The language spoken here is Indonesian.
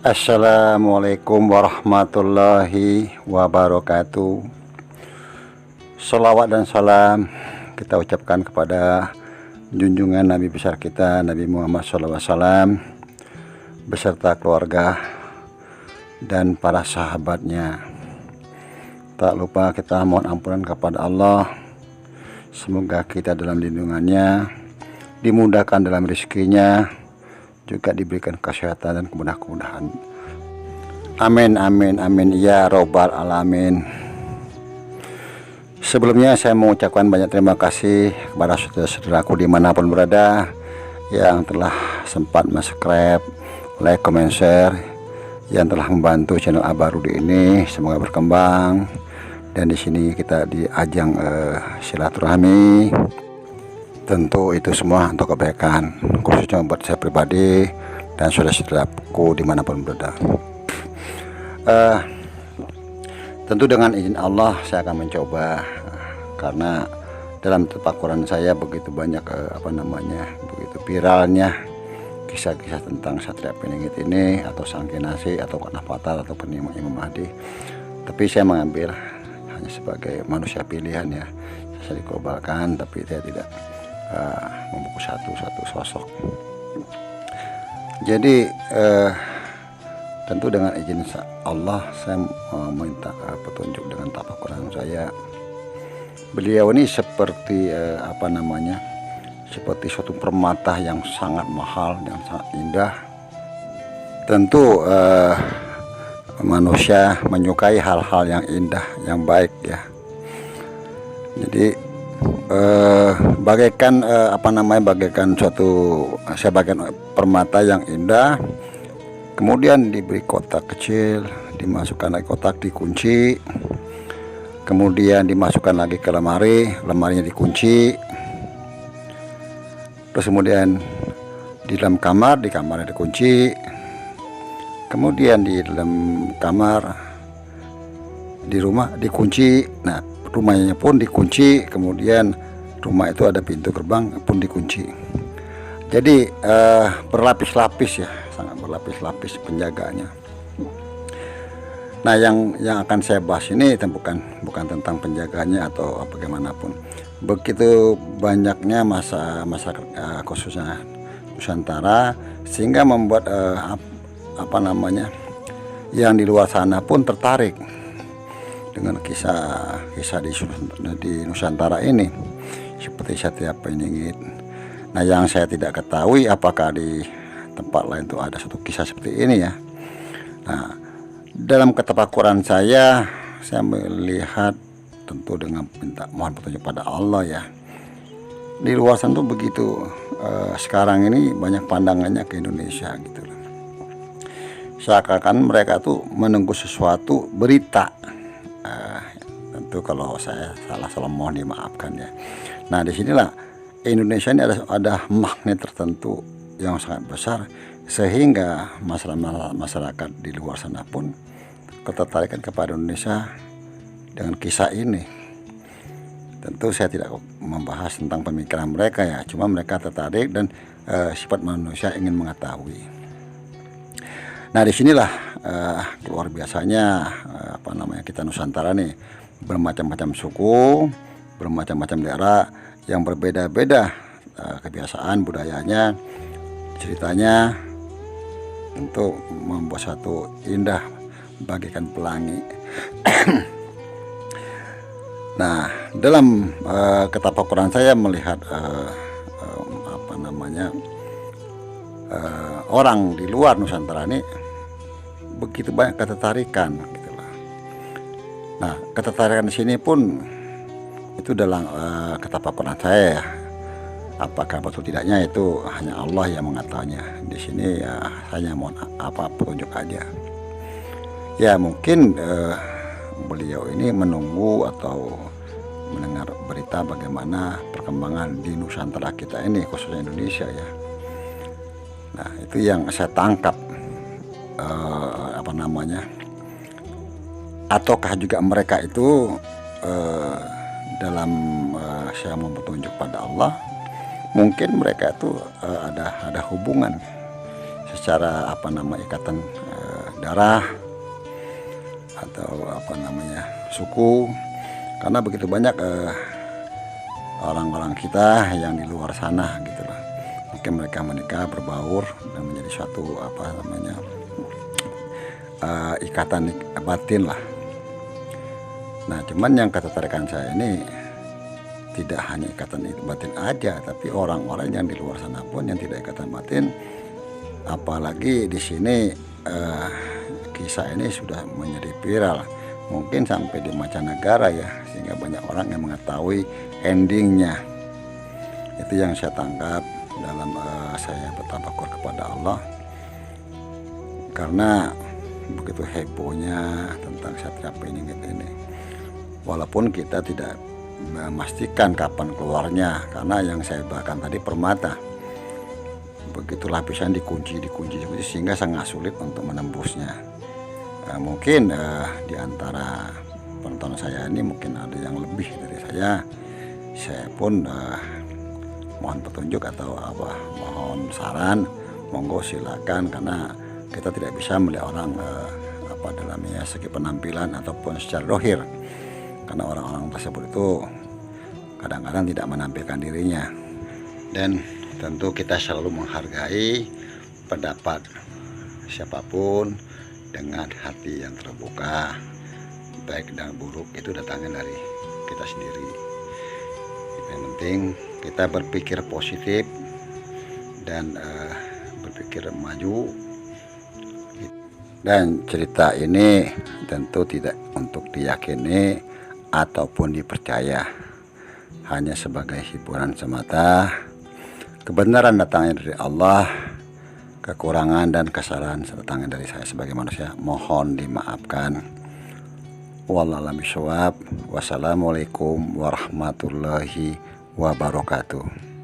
Assalamualaikum warahmatullahi wabarakatuh. Salawat dan salam kita ucapkan kepada junjungan Nabi besar kita, Nabi Muhammad SAW, beserta keluarga dan para sahabatnya. Tak lupa kita mohon ampunan kepada Allah. Semoga kita dalam lindungannya, dimudahkan dalam rezekinya, juga diberikan kesehatan dan kemudahan. Amin amin amin ya robbal alamin. Sebelumnya saya mengucapkan banyak terima kasih kepada saudara-saudaraku dimanapun berada yang telah sempat subscribe, like, comment, share, yang telah membantu channel Abarudi ini semoga berkembang. Dan di sini kita di ajang silaturahmi. Tentu itu semua untuk kebaikan, khususnya buat saya pribadi dan saudara-saudaraku dimanapun berada. Tentu dengan izin Allah saya akan mencoba, karena dalam tapakuran saya begitu banyak begitu viralnya kisah-kisah tentang Satria Piningit ini, atau Sangkinasi, atau Kanafatal, atau Imam Mahdi. Tapi saya mengambil hanya sebagai manusia pilihan ya. Saya dikobalkan, tapi saya tidak membuku satu sosok. Jadi tentu dengan izin Allah saya meminta petunjuk dengan tapakuran saya. Beliau ini seperti seperti suatu permata yang sangat mahal dan sangat indah. Tentu manusia menyukai hal-hal yang indah, yang baik ya. Jadi bagaikan bagaikan permata yang indah, kemudian diberi kotak kecil, dimasukkan lagi kotak, dikunci, kemudian dimasukkan lagi ke lemari, lemarinya dikunci, terus kemudian di dalam kamar, di kamarnya dikunci, kemudian di dalam kamar, di rumah dikunci. Nah, rumahnya pun dikunci, kemudian rumah itu ada pintu gerbang pun dikunci. Jadi berlapis-lapis ya, sangat berlapis-lapis penjagaannya. Nah, yang akan saya bahas ini bukan tentang penjagaannya atau bagaimanapun. Begitu banyaknya masyarakat khususnya Nusantara, sehingga membuat yang di luar sana pun tertarik dengan kisah di Nusantara ini, seperti Satria Piningit. Nah, yang saya tidak ketahui apakah di tempat lain itu ada satu kisah seperti ini ya. Nah, dalam ketapakuran saya melihat, tentu dengan minta mohon petunjuk pada Allah ya. Di luar sana tuh begitu sekarang ini banyak pandangannya ke Indonesia gitu loh. Seakan-akan mereka tuh menunggu sesuatu berita. Tentu kalau saya salah mohon dimaafkan ya. Nah, disinilah Indonesia ini ada magnet tertentu yang sangat besar, sehingga masyarakat di luar sana pun ketertarikan kepada Indonesia dengan kisah ini. Tentu saya tidak membahas tentang pemikiran mereka ya, cuma mereka tertarik dan sifat manusia ingin mengetahui. Nah, disinilah luar biasanya kita Nusantara nih, bermacam-macam suku, bermacam-macam daerah yang berbeda-beda kebiasaan, budayanya, ceritanya, tentu membuat satu indah bagaikan pelangi. Nah, dalam ketapakuran saya melihat orang di luar Nusantara ini begitu banyak ketertarikan gitu lah. Nah, ketertarikan di sini pun itu dalam ketapakuran saya ya. Apakah betul tidaknya itu hanya Allah yang mengatakannya. Di sini ya hanya mohon petunjuk aja. Ya, mungkin beliau ini menunggu atau mendengar berita bagaimana perkembangan di Nusantara kita ini, khususnya Indonesia ya. Nah, itu yang saya tangkap. Ataukah juga mereka itu dalam saya mau petunjuk pada Allah, mungkin mereka itu ada hubungan secara ikatan darah atau apa namanya suku, karena begitu banyak orang-orang kita yang di luar sana gitu loh. Mungkin mereka menikah, berbaur dan menjadi suatu apa namanya ikatan batin lah. Nah, cuman yang ketertarikan saya ini tidak hanya ikatan batin aja, tapi orang-orang yang di luar sana pun yang tidak ikatan batin. Apalagi di sini kisah ini sudah menjadi viral, mungkin sampai di mancanegara ya, sehingga banyak orang yang mengetahui endingnya. Itu yang saya tangkap dalam saya bertafakur kepada Allah, karena begitu hebohnya tentang Satria Piningit ini. Walaupun kita tidak memastikan kapan keluarnya, karena yang saya bahkan tadi permata, begitu lapisan dikunci sehingga sangat sulit untuk menembusnya. Mungkin di antara penonton saya ini mungkin ada yang lebih dari saya pun mohon petunjuk atau apa, mohon saran, monggo silakan, karena kita tidak bisa melihat orang apa dalamnya segi penampilan ataupun secara dohir, karena orang-orang tersebut itu kadang-kadang tidak menampilkan dirinya. Dan tentu kita selalu menghargai pendapat siapapun dengan hati yang terbuka, baik dan buruk itu datangnya dari kita sendiri. Yang penting kita berpikir positif dan berpikir maju. Dan cerita ini tentu tidak untuk diyakini ataupun dipercaya, hanya sebagai hiburan semata. Kebenaran datangnya dari Allah, kekurangan dan kesalahan datangnya dari saya sebagai manusia, mohon dimaafkan. Wallahu a'lam bishawab. Wassalamualaikum warahmatullahi wabarakatuh.